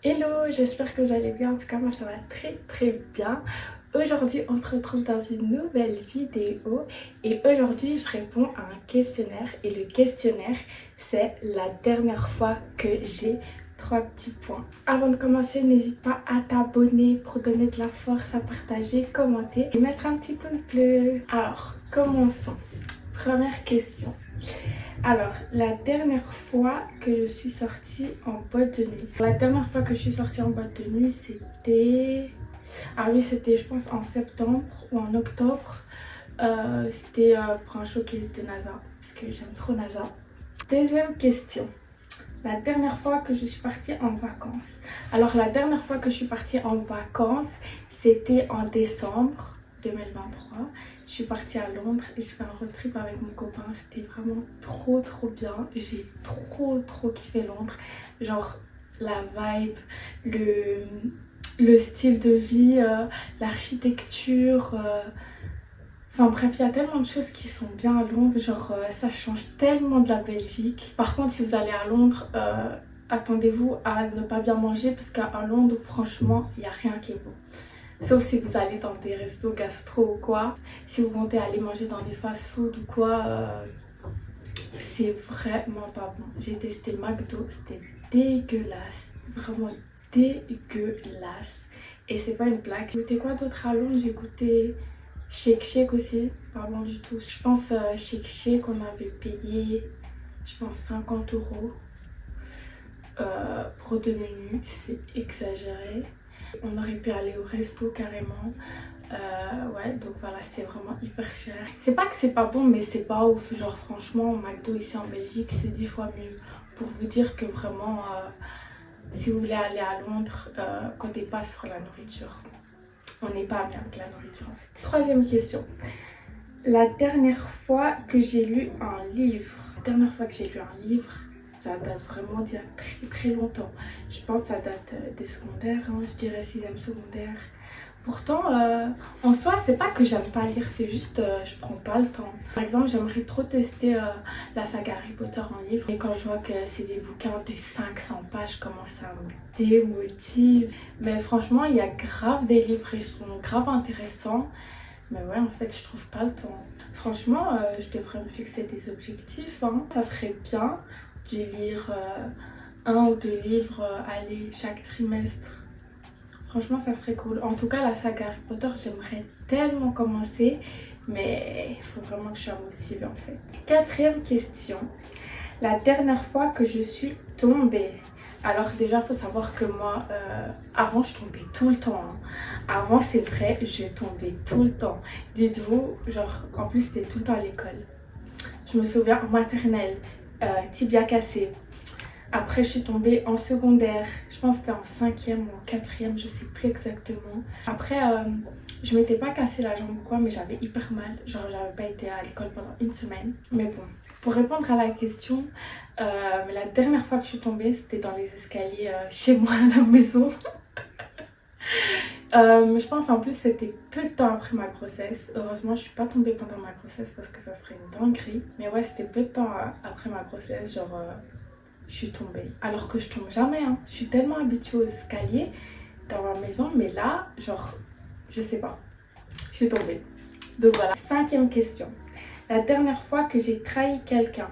Hello, j'espère que vous allez bien. En tout cas, moi ça va très bien. Aujourd'hui, on se retrouve dans une nouvelle vidéo et aujourd'hui, je réponds à un questionnaire et le questionnaire, c'est la dernière fois que j'ai trois petits points. Avant de commencer, n'hésite pas à t'abonner pour donner de la force, à partager, commenter et mettre un petit pouce bleu. Alors, commençons. Première question. Alors, la dernière fois que je suis sortie en boîte de nuit. La dernière fois que je suis sortie en boîte de nuit, c'était... Ah oui, c'était je pense en septembre ou en octobre. C'était pour un showcase de NASA, parce que j'aime trop NASA. Deuxième question. La dernière fois que je suis partie en vacances. Alors, la dernière fois que je suis partie en vacances, c'était en décembre 2023. Je suis partie à Londres et j'ai fait un road trip avec mon copain. C'était vraiment trop bien. J'ai trop kiffé Londres. Genre, la vibe, le style de vie, l'architecture. Enfin bref, il y a tellement de choses qui sont bien à Londres, genre ça change tellement de la Belgique. Par contre, si vous allez à Londres, attendez-vous à ne pas bien manger parce qu'à Londres, franchement, il n'y a rien qui est bon. Sauf si vous allez dans des restos gastro ou quoi. Si vous comptez aller manger dans des fast-food ou quoi, c'est vraiment pas bon. J'ai testé McDo, c'était dégueulasse, vraiment dégueulasse. Et c'est pas une blague. J'ai goûté quoi d'autre à Londres? J'ai goûté Shake Shake aussi, pas bon du tout. Je pense Shake Shake, on avait payé, je pense 50 € pour 2 menus, c'est exagéré. On aurait pu aller au resto carrément. Ouais, donc voilà, c'est vraiment hyper cher. C'est pas que c'est pas bon, mais c'est pas ouf. Genre, franchement, McDo ici en Belgique, c'est 10 fois mieux. Pour vous dire que vraiment, si vous voulez aller à Londres, comptez pas sur la nourriture. On n'est pas bien avec la nourriture en fait. Troisième question. La dernière fois que j'ai lu un livre, ça date vraiment d'il y a très longtemps. Je pense que ça date des secondaires, hein, je dirais 6e secondaire. Pourtant, en soi, c'est pas que j'aime pas lire, c'est juste je prends pas le temps. Par exemple, j'aimerais trop tester la saga Harry Potter en livre. Et quand je vois que c'est des bouquins de 500 pages, comment ça me démotive. Mais franchement, il y a grave des livres, ils sont grave intéressants. Mais ouais, en fait, je trouve pas le temps. Franchement, je devrais me fixer des objectifs. Hein. Ça serait bien de lire un ou deux livres, allez, chaque trimestre. Franchement, ça serait cool. En tout cas, la saga Harry Potter, j'aimerais tellement commencer. Mais il faut vraiment que je sois motivée en fait. Quatrième question. La dernière fois que je suis tombée. Alors déjà, il faut savoir que moi, avant, je tombais tout le temps. Hein. Avant, c'est vrai, je tombais tout le temps. Dites-vous, genre, en plus, c'était tout le temps à l'école. Je me souviens, en maternelle, tibia cassé. Après, je suis tombée en secondaire. Je pense que c'était en 5e ou en 4e, je sais plus exactement. Après, je m'étais pas cassé la jambe ou quoi, mais j'avais hyper mal. Genre, j'avais pas été à l'école pendant une semaine. Mais bon, pour répondre à la question, la dernière fois que je suis tombée, c'était dans les escaliers chez moi à la maison. Je pense en plus c'était peu de temps après ma grossesse. Heureusement je suis pas tombée pendant ma grossesse parce que ça serait une dinguerie. Mais ouais, c'était peu de temps après ma grossesse, genre je suis tombée. Alors que je tombe jamais, hein. Je suis tellement habituée aux escaliers dans ma maison, mais là, genre, je sais pas. Je suis tombée. Donc voilà. Cinquième question. La dernière fois que j'ai trahi quelqu'un.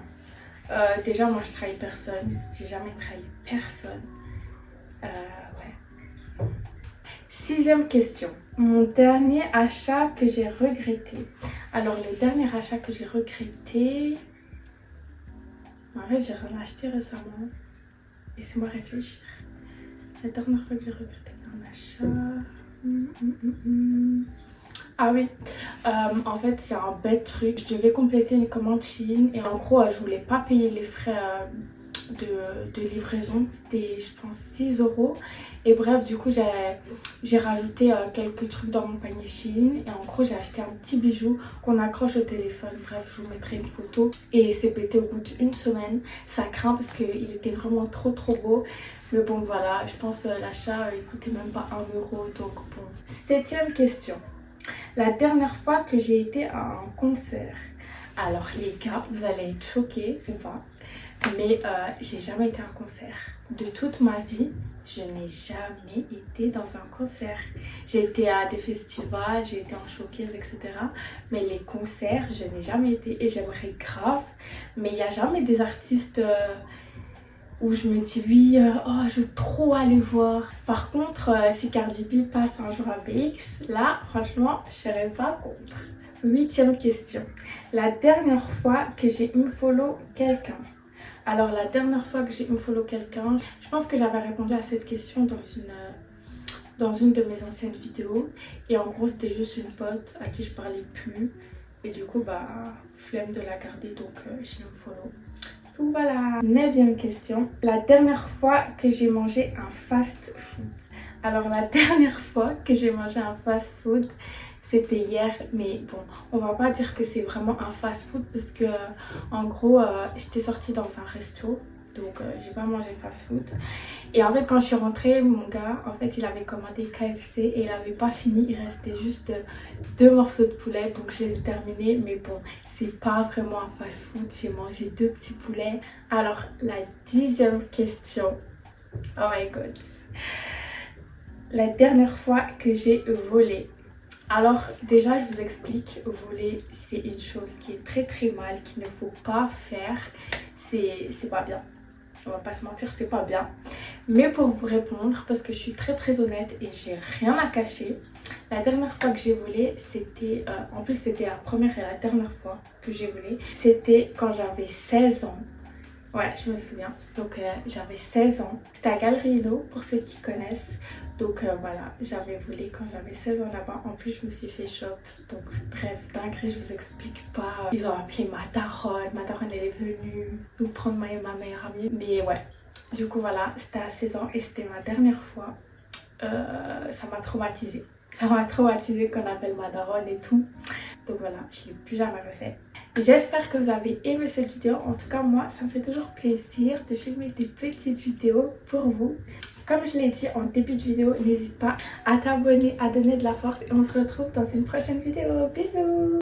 Déjà, moi je trahis personne. J'ai jamais trahi personne. Ouais. Sixième question. Mon dernier achat que j'ai regretté. Alors, le dernier achat que j'ai regretté... En fait, j'ai rien acheté récemment. Laissez-moi réfléchir. La dernière fois que j'ai regretté un achat... Ah oui, en fait, c'est un bête truc. Je devais compléter une commande Shein et en gros, je voulais pas payer les frais de livraison. C'était, je pense, 6 €. Et bref, du coup, j'ai rajouté quelques trucs dans mon panier Shein. Et en gros, j'ai acheté un petit bijou qu'on accroche au téléphone. Bref, je vous mettrai une photo. Et c'est pété au bout d'une semaine. Ça craint parce qu'il était vraiment trop beau. Mais bon, voilà, je pense l'achat, il coûtait même pas 1 €. Donc bon. Septième question. La dernière fois que j'ai été à un concert. Alors les gars, vous allez être choqués ou pas. mais j'ai jamais été à un concert. De toute ma vie, je n'ai jamais été dans un concert. J'ai été à des festivals, j'ai été en showcase, etc. Mais les concerts, je n'ai jamais été et j'aimerais grave. Mais il n'y a jamais des artistes où je me dis oui, oh, je veux trop aller voir. Par contre, si Cardi B passe un jour à BX, là, franchement, je ne serais pas contre. 8e question. La dernière fois que j'ai unfollow quelqu'un. Alors la dernière fois que j'ai unfollow quelqu'un, je pense que j'avais répondu à cette question dans une de mes anciennes vidéos. Et en gros, c'était juste une pote à qui je parlais plus. Et du coup, bah, flemme de la garder, donc j'ai unfollow. Donc voilà. 9e question. La dernière fois que j'ai mangé un fast food. Alors la dernière fois que j'ai mangé un fast food, c'était hier, mais bon, on va pas dire que c'est vraiment un fast-food parce que en gros, j'étais sortie dans un resto, donc j'ai pas mangé fast-food. Et en fait, quand je suis rentrée, mon gars, en fait, il avait commandé KFC et il avait pas fini, il restait juste 2 morceaux de poulet, donc je les ai terminés. Mais bon, c'est pas vraiment un fast-food, j'ai mangé 2 petits poulets. Alors, la 10e question, oh my god, la dernière fois que j'ai volé. Alors déjà, je vous explique, voler c'est une chose qui est très mal, qu'il ne faut pas faire, c'est pas bien. On va pas se mentir, c'est pas bien. Mais pour vous répondre, parce que je suis très honnête et j'ai rien à cacher, la dernière fois que j'ai volé, c'était, en plus c'était la première et la dernière fois que j'ai volé, c'était quand j'avais 16 ans. Ouais, je me souviens. Donc j'avais 16 ans. C'était à Galerie Ido, pour ceux qui connaissent. Donc voilà, j'avais volé quand j'avais 16 ans là-bas. En plus, je me suis fait shop. Donc bref, dinguerie, je vous explique pas. Ils ont appelé ma daronne. Ma daronne, elle est venue nous prendre ma meilleure amie. Mais ouais, du coup voilà, c'était à 16 ans et c'était ma dernière fois. Ça m'a traumatisée. Ça m'a traumatisée qu'on appelle ma daronne et tout. Donc voilà, je ne l'ai plus jamais refait. J'espère que vous avez aimé cette vidéo. En tout cas, moi, ça me fait toujours plaisir de filmer des petites vidéos pour vous. Comme je l'ai dit en début de vidéo, n'hésite pas à t'abonner, à donner de la force. Et on se retrouve dans une prochaine vidéo. Bisous!